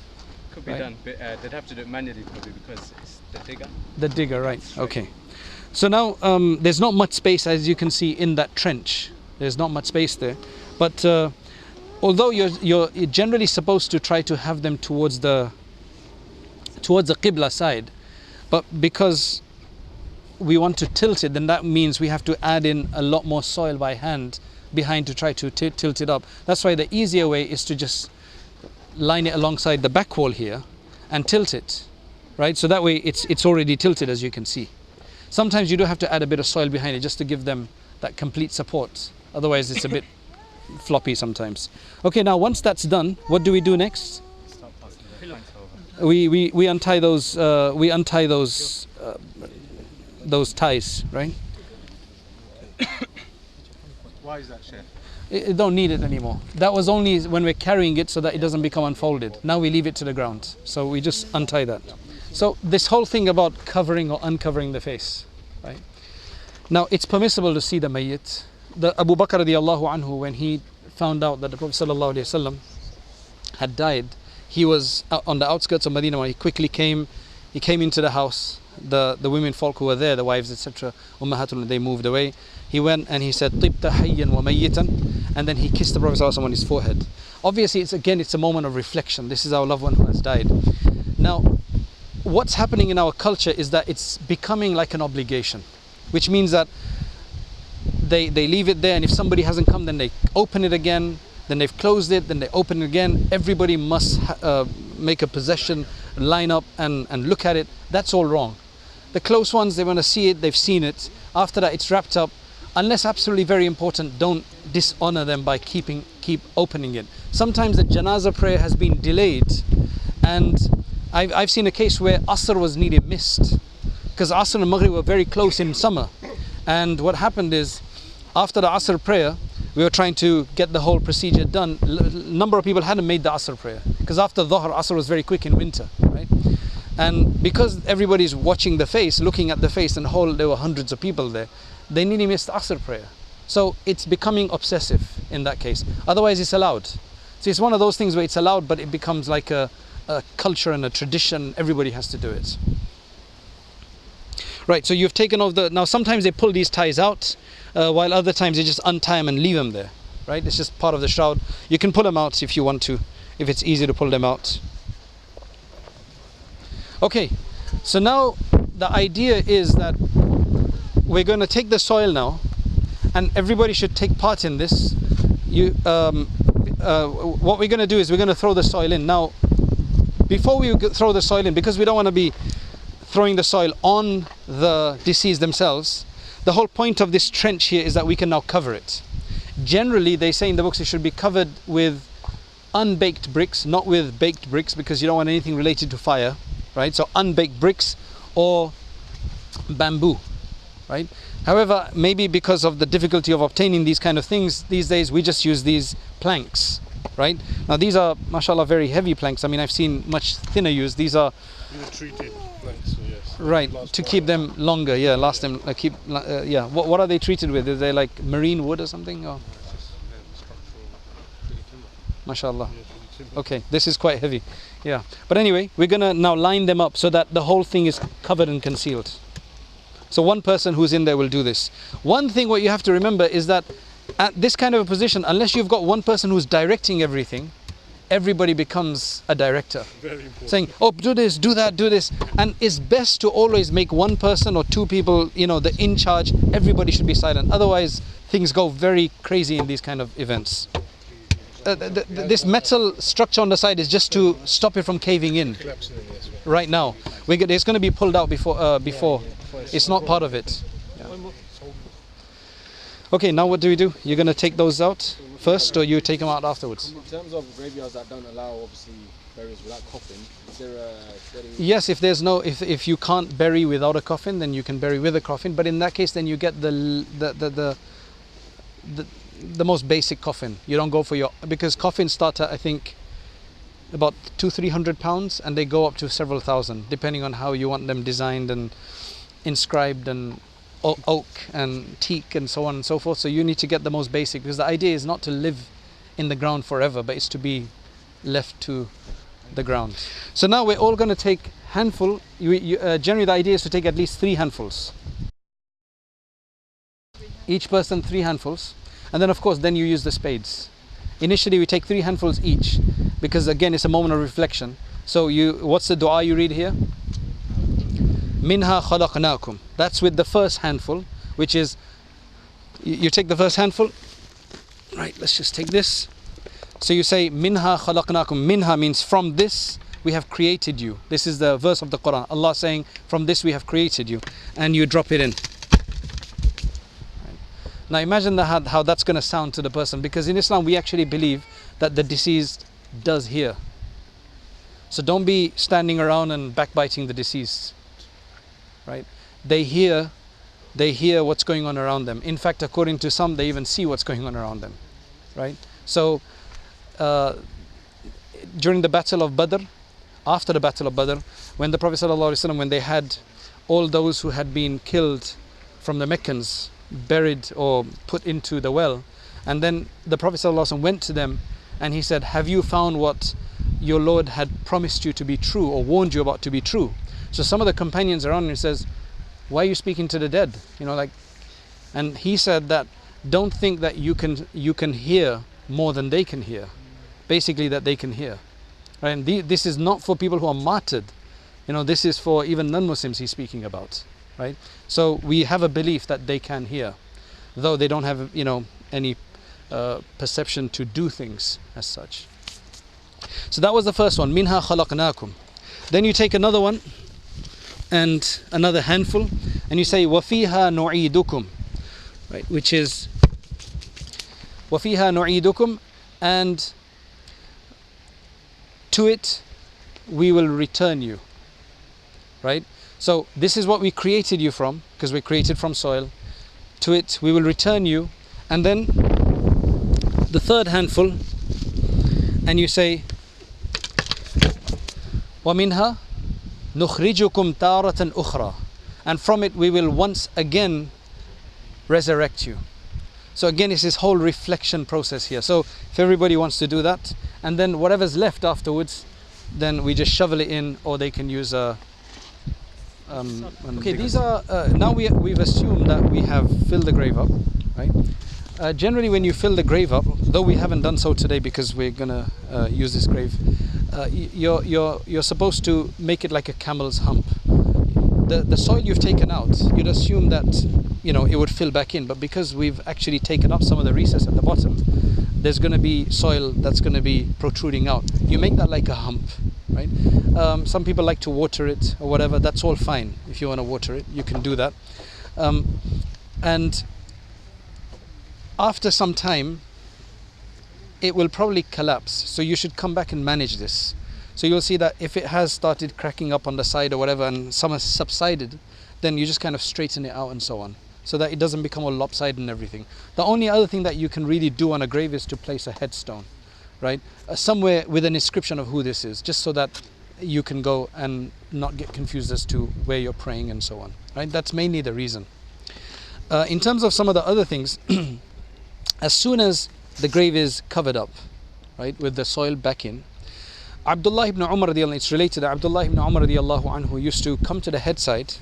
could be done, but they'd have to do it manually probably because it's the digger. The digger, right? Okay. So now there's not much space, as you can see, in that trench. There's not much space there, but although you're generally supposed to try to have them towards the qibla side, but because we want to tilt it, then that means we have to add in a lot more soil by hand behind to try to tilt it up. That's why the easier way is to just line it alongside the back wall here and tilt it, right? So that way it's already tilted, as you can see. Sometimes you do have to add a bit of soil behind it just to give them that complete support. Otherwise it's a bit floppy sometimes. Okay, now once that's done, what do we do next? We untie those those ties, right? Why is that, Sheikh? It don't need it anymore. That was only when we're carrying it so that it doesn't become unfolded. Now we leave it to the ground. So we just untie that. So this whole thing about covering or uncovering the face, right? Now it's permissible to see the mayyit. The Abu Bakr radiallahu anhu, when he found out that the Prophet sallallahu alaihi wasallam had died, he was on the outskirts of Medina. When he quickly came into the house. The women folk who were there, the wives, etc., ummahatul, they moved away. He went and he said, "Tibta hayyan wa mayyitan," and then he kissed the Prophet ﷺ on his forehead. Obviously, it's a moment of reflection. This is our loved one who has died. Now, what's happening in our culture is that it's becoming like an obligation, which means that they leave it there, and if somebody hasn't come, then they open it again. Then they've closed it, then they open it again. Everybody must make a possession, line up and look at it. That's all wrong. The close ones, they want to see it, they've seen it. After that, it's wrapped up. Unless absolutely very important, don't dishonor them by keep opening it. Sometimes the janazah prayer has been delayed, and I've seen a case where Asr was nearly missed because Asr and Maghrib were very close in summer. And what happened is, after the Asr prayer, we were trying to get the whole procedure done. Number of people hadn't made the Asr prayer, because after Dhuhr, Asr was very quick in winter, right? And because everybody's watching the face, looking at the face, and there were hundreds of people there, they nearly missed the Asr prayer. So it's becoming obsessive in that case. Otherwise it's allowed. See, it's one of those things where it's allowed, but it becomes like a culture and a tradition. Everybody has to do it. Right, so you've taken off now sometimes they pull these ties out, while other times they just untie them and leave them there. Right, it's just part of the shroud. You can pull them out if you want to, if it's easy to pull them out. Okay, so now the idea is that we're going to take the soil now, and everybody should take part in this. What we're going to do is we're going to throw the soil in. Now, before we throw the soil in, because we don't want to be throwing the soil on the deceased themselves, the whole point of this trench here is that we can now cover it. Generally, they say in the books it should be covered with unbaked bricks, not with baked bricks, because you don't want anything related to fire. Right, so unbaked bricks or bamboo, right? However, maybe because of the difficulty of obtaining these kind of things these days, we just use these planks, right? Now these are, mashallah, very heavy planks. I mean, I've seen much thinner used. These are treated planks, so yes. Right, to keep them longer, yeah, last them, yeah. What are they treated with? Is they like marine wood or something? Or? Mashallah. Okay, this is quite heavy. Yeah, but anyway, we're gonna now line them up so that the whole thing is covered and concealed. So one person who's in there will do this. One thing what you have to remember is that at this kind of a position, unless you've got one person who's directing everything, everybody becomes a director. Very important. Saying, oh, do this, do that, do this. And it's best to always make one person or two people, the in charge. Everybody should be silent. Otherwise, things go very crazy in these kind of events. This metal structure on the side is just to stop it from caving in. Right now, it's going to be pulled out before. It's not part of it. Yeah. Okay, now what do we do? You're going to take those out first, or you take them out afterwards? In terms of graveyards that don't allow, obviously, burials without coffin, is there a Yes, if you can't bury without a coffin, then you can bury with a coffin. But in that case, then you get the most basic coffin. You don't go for because coffins start at, I think, about £200-300, and they go up to several thousand, depending on how you want them designed and inscribed, and oak and teak and so on and so forth. So you need to get the most basic, because the idea is not to live in the ground forever, but it's to be left to the ground. So now we're all going to take handful. Generally the idea is to take at least 3 handfuls. Each person 3 handfuls. And then of course then you use the spades. Initially we take 3 handfuls each, because again it's a moment of reflection. So what's the dua you read here? Minha khalaqnakum. That's with the first handful, which is, you take the first handful. Right, let's just take this. So you say minha khalaqnakum. Minha means from this we have created you. This is the verse of the Quran. Allah saying from this we have created you, and you drop it in. Now imagine how that's going to sound to the person, because in Islam we actually believe that the deceased does hear. So don't be standing around and backbiting the deceased. Right? They hear what's going on around them. In fact, according to some, they even see what's going on around them. Right? So during the Battle of Badr, after the Battle of Badr, when the Prophet ﷺ, when they had all those who had been killed from the Meccans buried or put into the well, and then the Prophet ﷺ went to them and he said, have you found what your Lord had promised you to be true, or warned you about to be true? So some of the companions around him says, why are you speaking to the dead? And he said that don't think that you can hear more than they can hear. Basically that they can hear. Right? And this is not for people who are martyred. This is for even non-Muslims he's speaking about. Right? So we have a belief that they can hear, though they don't have any perception to do things as such. So that was the first one, minha khalaqnakum. Then you take another one and another handful, and you say wafiha nu'idukum, right? Which is wafiha nu'idukum, and to it we will return you. Right? So this is what we created you from, because we're created from soil. To it we will return you, and then the third handful, and you say, وَمِنْهَا نُخْرِجُكُمْ تَارَةً أُخْرَى, and from it we will once again resurrect you. So again, it's this whole reflection process here. So if everybody wants to do that, and then whatever's left afterwards, then we just shovel it in, or they can use a okay, these are now we've assumed that we have filled the grave up, right? Generally, when you fill the grave up, though we haven't done so today because we're gonna use this grave, you're supposed to make it like a camel's hump. The soil you've taken out, you'd assume that it would fill back in, but because we've actually taken up some of the recess at the bottom, there's going to be soil that's going to be protruding out. You make that like a hump, right? Some people like to water it or whatever. That's all fine. If you want to water it, you can do that. And after some time, it will probably collapse. So you should come back and manage this. So you'll see that if it has started cracking up on the side or whatever, and some has subsided, then you just kind of straighten it out and so on, so that it doesn't become all lopsided and everything. The only other thing that you can really do on a grave is to place a headstone, right? Somewhere with an inscription of who this is, just so that you can go and not get confused as to where you're praying and so on, right? That's mainly the reason. In terms of some of the other things, as soon as the grave is covered up, right, with the soil back in, Abdullah ibn Umar radiallahu anhu, it's related that Abdullah ibn Umar radiallahu anhu used to come to the headside,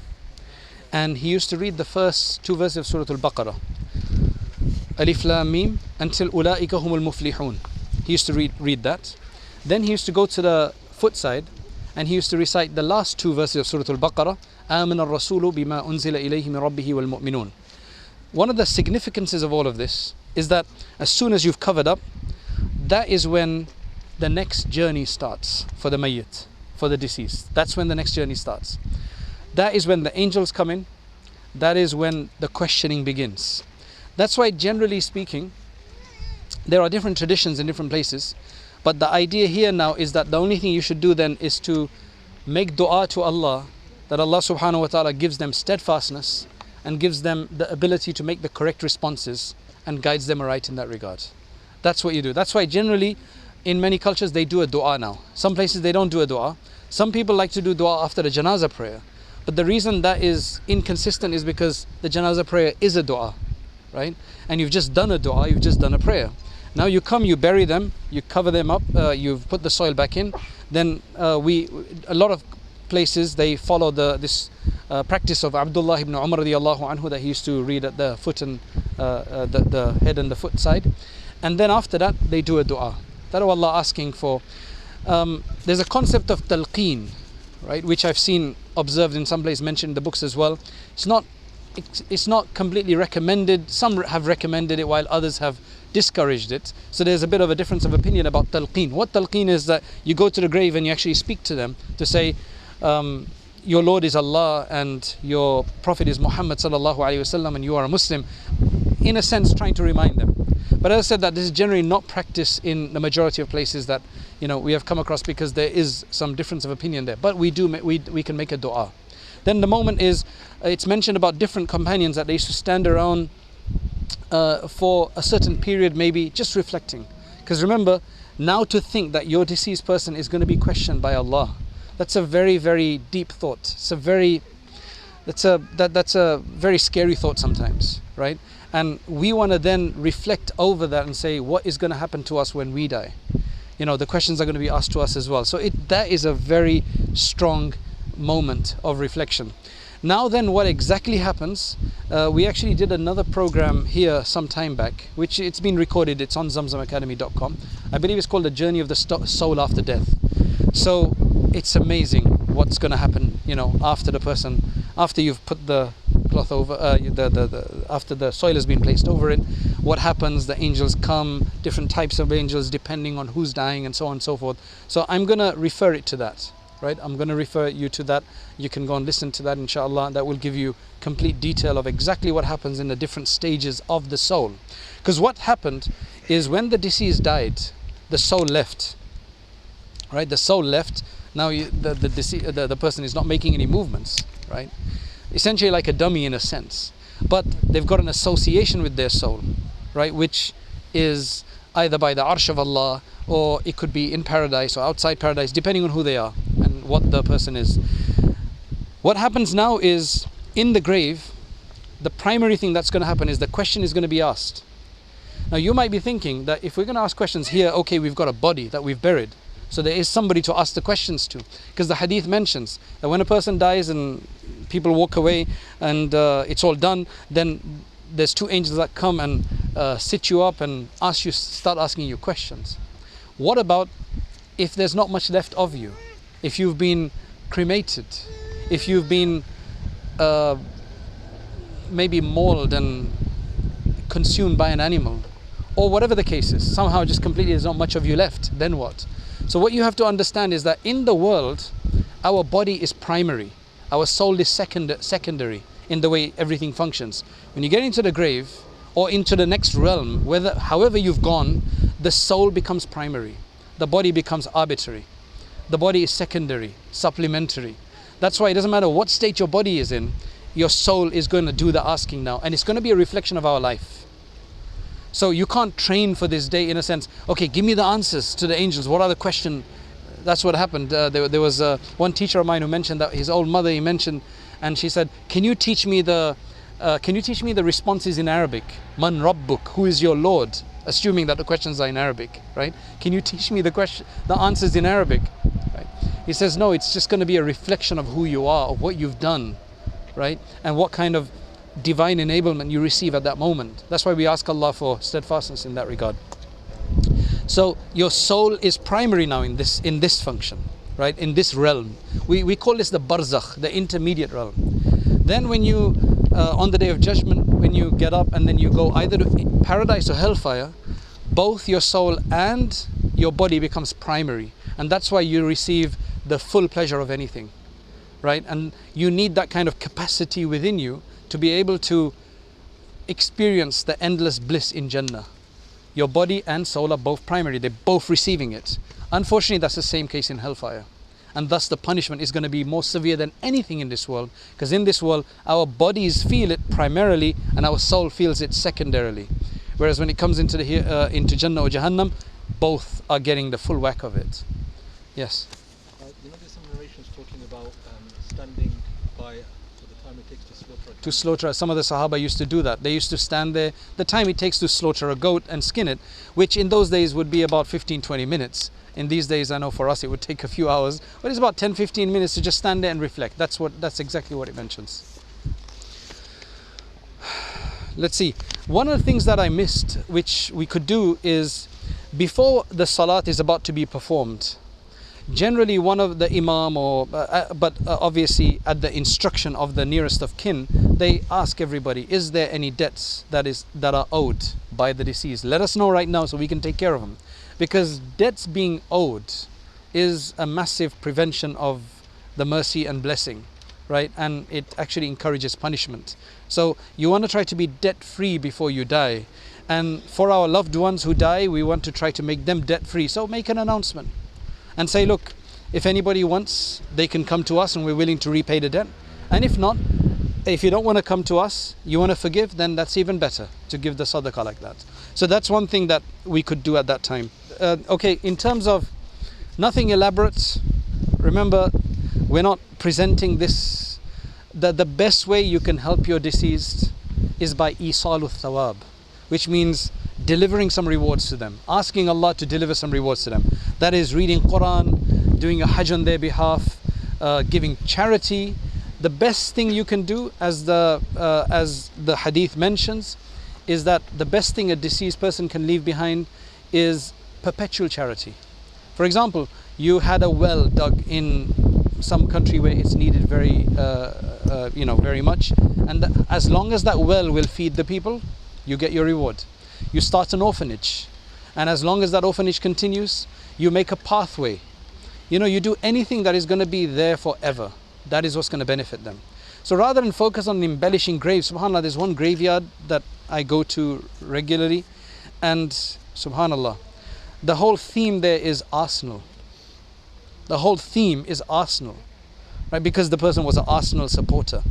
and he used to read the first 2 verses of Surah Al-Baqarah, Alif Lam Mim, until Ulaika humul muflihun. He used to read that. Then he used to go to the foot side, and he used to recite the last 2 verses of Surah Al-Baqarah, Amana ar-Rasulu bima unzila ilayhi min rabbihi wal mu'minun. One of the significances of all of this is that as soon as you've covered up, that is when the next journey starts for the mayyit, for the deceased. That's when the next journey starts. That is when the angels come in. That is when the questioning begins. That's why, generally speaking, there are different traditions in different places, but the idea here now is that the only thing you should do then is to make dua to Allah, that Allah subhanahu wa ta'ala gives them steadfastness and gives them the ability to make the correct responses and guides them right in that regard. That's what you do. That's why generally in many cultures they do a dua now. Some places they don't do a dua. Some people like to do dua after the janazah prayer. But the reason that is inconsistent is because the janazah prayer is a dua, right? And you've just done a dua, you've just done a prayer. Now you come, you bury them, you cover them up, you've put the soil back in. Then a lot of places they follow this practice of Abdullah ibn Umar radiallahu anhu, that he used to read at the foot and the head and the foot side. And then after that they do a dua. That is Allah asking for. There's a concept of talqeen, right, which I've seen observed in some places, mentioned in the books as well. It's not completely recommended. Some have recommended it while others have discouraged it. So there's a bit of a difference of opinion about talqeen. What talqeen is, that you go to the grave and you actually speak to them to say, your Lord is Allah and your Prophet is Muhammad sallallahu alaihi wasallam and you are a Muslim. In a sense, trying to remind them. But as I said, that this is generally not practiced in the majority of places that we have come across, because there is some difference of opinion there. But we can make a dua. Then the moment is, it's mentioned about different companions that they used to stand around for a certain period, maybe just reflecting. Because remember, now to think that your deceased person is going to be questioned by Allah, that's a very, very deep thought. That's a very scary thought sometimes, right? And we want to then reflect over that and say, what is going to happen to us when we die? The questions are going to be asked to us as well. So that is a very strong moment of reflection. Now then, what exactly happens? We actually did another program here some time back, which it's been recorded. It's on ZamZamAcademy.com. I believe it's called The Journey of the Soul After Death. So it's amazing what's going to happen, after you've put the cloth over, after the soil has been placed over it. What happens? The angels come, different types of angels depending on who's dying, and so on and so forth. So I'm going to refer it to that, right? I'm going to refer you to that. You can go and listen to that, inshallah. That will give you complete detail of exactly what happens in the different stages of the soul. Because what happened is, when the deceased died, the soul left, right? The soul left. Now the person is not making any movements, right? Essentially like a dummy in a sense. But they've got an association with their soul, right? Which is either by the arsh of Allah, or it could be in paradise or outside paradise, depending on who they are and what the person is. What happens now is, in the grave, the primary thing that's going to happen is the question is going to be asked. Now you might be thinking that if we're going to ask questions here, okay, we've got a body that we've buried, so there is somebody to ask the questions to, because the hadith mentions that when a person dies and people walk away and it's all done, then there's two angels that come and sit you up and start asking you questions. What about if there's not much left of you? If you've been cremated, if you've been maybe mauled and consumed by an animal, or whatever the case is, somehow just completely there's not much of you left, then what? So what you have to understand is that in the world, our body is primary, our soul is secondary in the way everything functions. When you get into the grave or into the next realm, however you've gone, the soul becomes primary, the body becomes arbitrary, the body is secondary, supplementary. That's why it doesn't matter what state your body is in, your soul is going to do the asking now, and it's going to be a reflection of our life. So you can't train for this day in a sense, okay, give me the answers to the angels, what are the questions? That's what happened. There was one teacher of mine who mentioned that his old mother, he mentioned, and she said, can you teach me the responses in Arabic? Man Rabbuk, who is your Lord? Assuming that the questions are in Arabic, right? Can you teach me the answers in Arabic? Right? He says, no, it's just going to be a reflection of who you are, of what you've done, right? And what kind of divine enablement you receive at that moment. That's why we ask Allah for steadfastness in that regard. So your soul is primary now in this function, right? In this realm. We call this the barzakh, the intermediate realm. Then when you, on the day of judgment, when you get up and then you go either to paradise or hellfire, both your soul and your body becomes primary. And that's why you receive the full pleasure of anything, right? And you need that kind of capacity within you to be able to experience the endless bliss in Jannah. Your body and soul are both primary, they're both receiving it. Unfortunately, that's the same case in hellfire. And thus the punishment is going to be more severe than anything in this world, because in this world our bodies feel it primarily and our soul feels it secondarily. Whereas when it comes into Jannah or Jahannam, both are getting the full whack of it. Yes? There's some narrations talking about standing by for the time it takes to slaughter a To slaughter, some of the Sahaba used to do that. They used to stand there, the time it takes to slaughter a goat and skin it, which in those days would be about 15-20 minutes. In these days, I know for us it would take a few hours, but it's about 10-15 minutes to just stand there and reflect. That's exactly what it mentions. Let's see. One of the things that I missed, which we could do, is before the salat is about to be performed, generally one of the imam but obviously at the instruction of the nearest of kin, they ask everybody, is there any debts that are owed by the deceased? Let us know right now so we can take care of them. Because debts being owed is a massive prevention of the mercy and blessing, right? And it actually encourages punishment. So you want to try to be debt free before you die. And for our loved ones who die, we want to try to make them debt free. So make an announcement and say, look, if anybody wants, they can come to us and we're willing to repay the debt. And if not, if you don't want to come to us, you want to forgive, then that's even better to give the sadaqah like that. So that's one thing that we could do at that time. Okay, in terms of nothing elaborate, remember, we're not presenting this. The best way you can help your deceased is by isalu thawab, which means delivering some rewards to them, asking Allah to deliver some rewards to them. That is reading Quran, doing a hajj on their behalf, giving charity. The best thing you can do, as the hadith mentions, is that the best thing a deceased person can leave behind is perpetual charity. For example, you had a well dug in some country where it's needed very much, and as long as that well will feed the people, you get your reward. You start an orphanage, and as long as that orphanage continues, you make a pathway. You do anything that is going to be there forever. That is what's going to benefit them. So rather than focus on embellishing graves, subhanAllah, there's one graveyard that I go to regularly, and subhanAllah, the whole theme there is Arsenal. The whole theme is Arsenal, right? Because the person was an Arsenal supporter.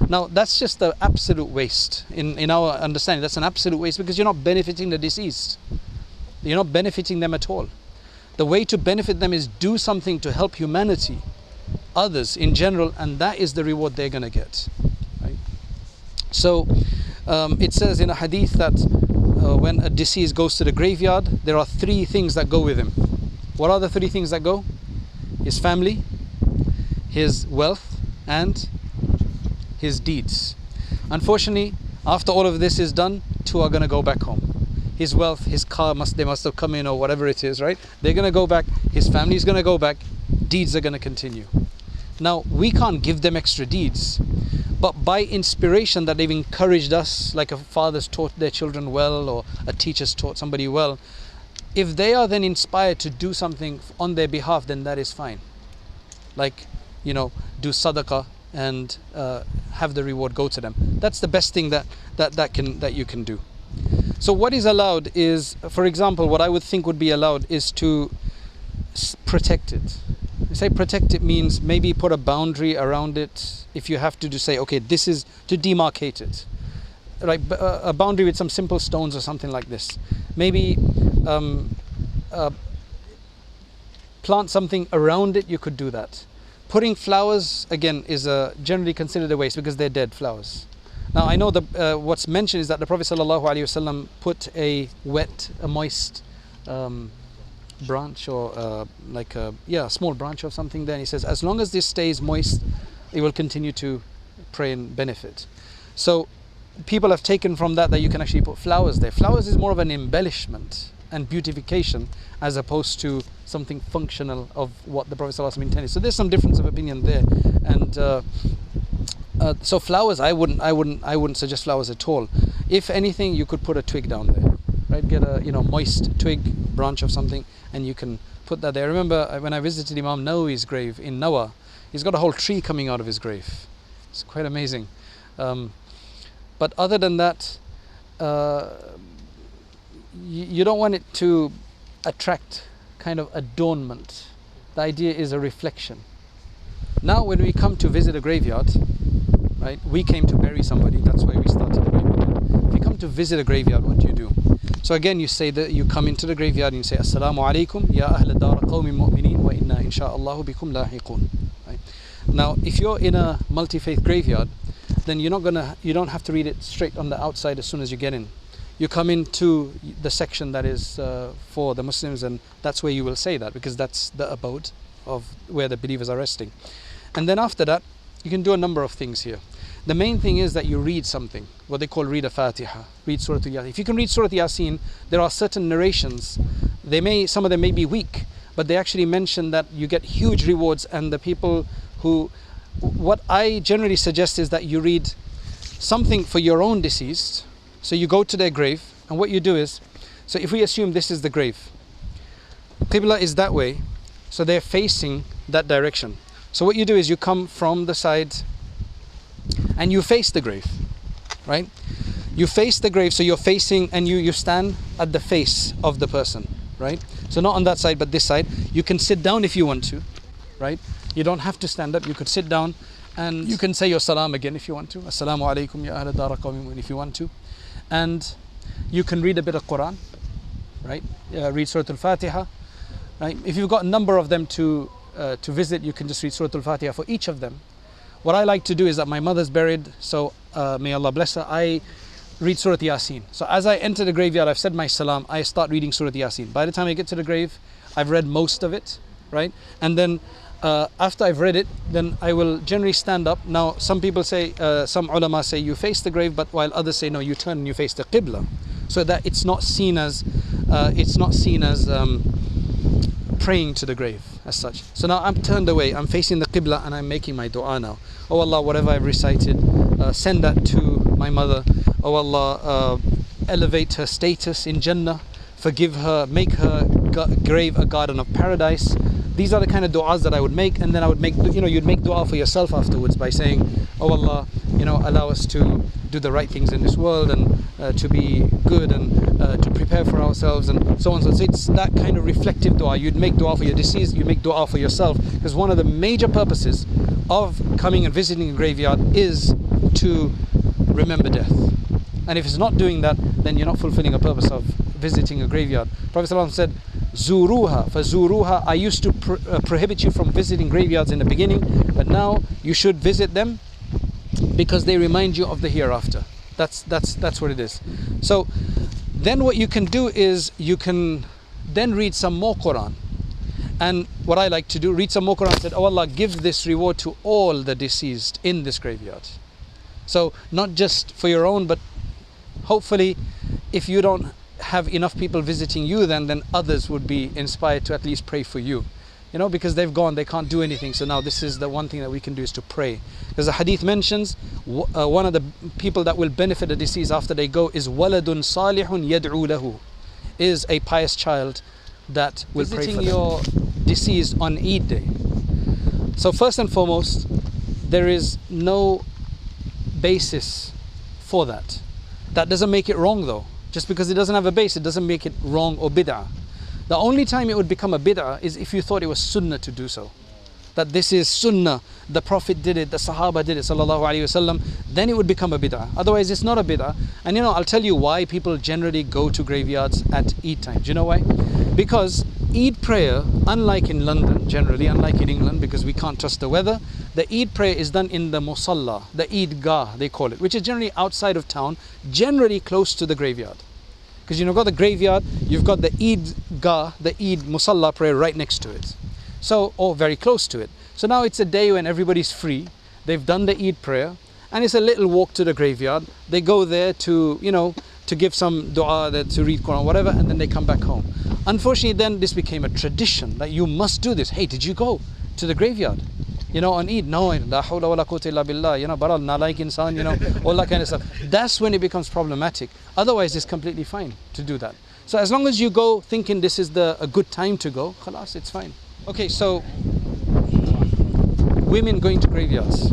Now that's just an absolute waste in our understanding. That's an absolute waste, because you're not benefiting the deceased. You're not benefiting them at all. The way to benefit them is do something to help humanity, others in general, and that is the reward they're going to get. Right? So it says in a hadith that when a deceased goes to the graveyard, there are 3 things that go with him. What are the 3 things that go? His family, his wealth, and his deeds. Unfortunately, after all of this is done, 2 are going to go back home. His wealth, his car, they must have come in, or whatever it is, right? They're going to go back. His family is going to go back. Deeds are going to continue. Now, we can't give them extra deeds, but by inspiration that they've encouraged us, like a father's taught their children well, or a teacher's taught somebody well, if they are then inspired to do something on their behalf, then that is fine. Like, do sadaqah and have the reward go to them. That's the best thing that you can do. So what is allowed is, for example, what I would think would be allowed is to protect it. I say protect it means maybe put a boundary around it. If you have to say, okay, this is to demarcate it. Like a boundary with some simple stones or something like this. Maybe plant something around it, you could do that. Putting flowers, again, is generally considered a waste because they're dead flowers. Now I know what's mentioned is that the Prophet ﷺ put a moist branch, or a small branch of something there, and he says as long as this stays moist, it will continue to pray and benefit. So people have taken from that you can actually put flowers there. Flowers is more of an embellishment and beautification as opposed to something functional of what the Prophet ﷺ intended. So there's some difference of opinion there, and so flowers, I wouldn't suggest flowers at all. If anything, you could put a twig down there, right? Get a moist twig, branch of something, and you can put that there. I remember when I visited Imam Nawawi's grave in Nawa, he's got a whole tree coming out of his grave. It's quite amazing. But other than that, you don't want it to attract kind of adornment. The idea is a reflection. Now when we come to visit a graveyard, right, we came to bury somebody, that's why we started the graveyard. If you come to visit a graveyard, what do? So again, you come into the graveyard and you say, Assalamu alaikum ya ahla dar qawmin mu'mineen wa inna insha'Allahu bikum lahiqun. Right? Now if you're in a multi-faith graveyard, then you don't have to read it straight on the outside as soon as you get in. You come into the section that is for the Muslims, and that's where you will say that, because that's the abode of where the believers are resting. And then after that, you can do a number of things here. The main thing is that you read something, what they call read a Fatiha, read Surah Yasin. If you can read Surah Yasin, there are certain narrations, some of them may be weak, but they actually mention that you get huge rewards, and the people what I generally suggest is that you read something for your own deceased. So you go to their grave, and what you do is, so if we assume this is the grave, Qibla is that way, so they're facing that direction. So what you do is you come from the side and you face the grave, right? You face the grave, so you're facing, and you stand at the face of the person, right? So not on that side, but this side. You can sit down if you want to, right? You don't have to stand up, you could sit down, and you can say your salam again if you want to. Assalamu alaikum ya ahla dar qawmin, if you want to. And you can read a bit of Quran, right? Read Surah Al-Fatiha, right? If you've got a number of them to visit, you can just read Surah Al-Fatiha for each of them. What I like to do is that my mother's buried, so may Allah bless her, I read Surah Yasin. So as I enter the graveyard, I've said my salam, I start reading Surah Yasin. By the time I get to the grave, I've read most of it, right? And then after I've read it, then I will generally stand up. Now some people say, some ulama say you face the grave, but while others say no, you turn and you face the Qibla, so that it's not seen as praying to the grave as such. So now I'm turned away, I'm facing the Qibla, and I'm making my dua now. Oh Allah, whatever I've recited, send that to my mother. Oh Allah, elevate her status in Jannah, forgive her, make her grave a garden of paradise. These are the kind of du'as that I would make, and then I would make, you'd make du'a for yourself afterwards by saying, oh Allah, allow us to do the right things in this world, and to be good, and to prepare for ourselves, and so on. So it's that kind of reflective du'a. You'd make du'a for your deceased, you make du'a for yourself, because one of the major purposes of coming and visiting a graveyard is to remember death. And if it's not doing that, then you're not fulfilling a purpose of visiting a graveyard. Prophet ﷺ said, Zuruha, fazuruha. I used to prohibit you from visiting graveyards in the beginning, but now you should visit them because they remind you of the hereafter. That's what it is. So then what you can do is you can then read some more Quran. And what I like to do, read some more Quran, said, oh Allah, give this reward to all the deceased in this graveyard. So not just for your own, but hopefully if you don't have enough people visiting you, then others would be inspired to at least pray for you. You know, because they've gone, they can't do anything. So now this is the one thing that we can do, is to pray. Because the hadith mentions one of the people that will benefit the deceased after they go is waladun salihun yad'u lahu, is a pious child that will pray for them. Your deceased on Eid day. So first and foremost, there is no basis for that. That doesn't make it wrong though. Just because it doesn't have a base, it doesn't make it wrong or bid'ah. The only time it would become a bid'ah is if you thought it was sunnah to do so. That this is sunnah, the Prophet did it, the Sahaba did it, sallallahu alayhi wasallam, then it would become a bid'ah. Otherwise it's not a bid'ah. And you know, I'll tell you why people generally go to graveyards at Eid time. Do you know why? Because Eid prayer, unlike in London, generally, unlike in England, because we can't trust the weather, the Eid prayer is done in the musalla, the Eidgah they call it, which is generally outside of town, generally close to the graveyard. Because you've got the graveyard, you've got the Eidgah, the Eid musalla prayer right next to it. So, or very close to it. So now it's a day when everybody's free, they've done the Eid prayer, and it's a little walk to the graveyard. They go there to, you know, to give some dua, to read Quran, whatever, and then they come back home. Unfortunately, then this became a tradition that you must do this. Hey, did you go to the graveyard? You know, on Eid? No, la hawla wa la quwwata illa billah, you know, baral nalaik insan, you know, all that kind of stuff. That's when it becomes problematic. Otherwise, it's completely fine to do that. So as long as you go thinking this is a good time to go, khalas, it's fine. Okay, so women going to graveyards.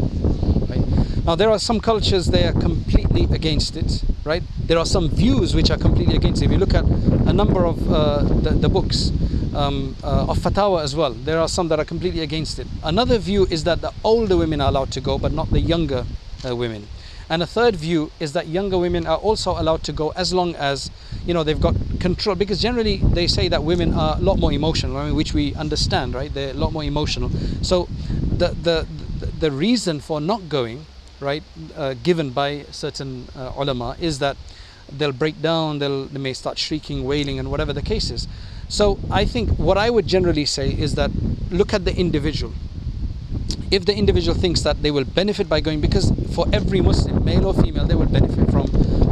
Right? Now there are some cultures they are completely against it, right? There are some views which are completely against it. If you look at a number of the books of fatwa as well, there are some that are completely against it. Another view is that the older women are allowed to go, but not the younger women. And a third view is that younger women are also allowed to go as long as, you know, they've got control, because generally they say that women are a lot more emotional, I mean, which we understand, right? They're a lot more emotional. So the reason for not going, right, given by certain ulama, is that they'll break down, they may start shrieking, wailing, and whatever the case is. So I think what I would generally say is that look at the individual. If the individual thinks that they will benefit by going, because for every Muslim, male or female, they will benefit from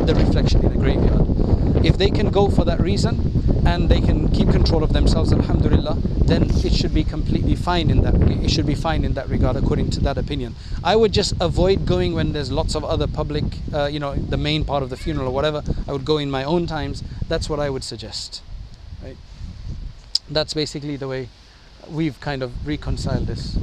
the reflection in a graveyard. If they can go for that reason and they can keep control of themselves, alhamdulillah, then it should be completely fine in that. It should be fine in that regard, according to that opinion. I would just avoid going when there's lots of other public, you know, the main part of the funeral or whatever. I would go in my own times. That's what I would suggest. Right? That's basically the way we've kind of reconciled this.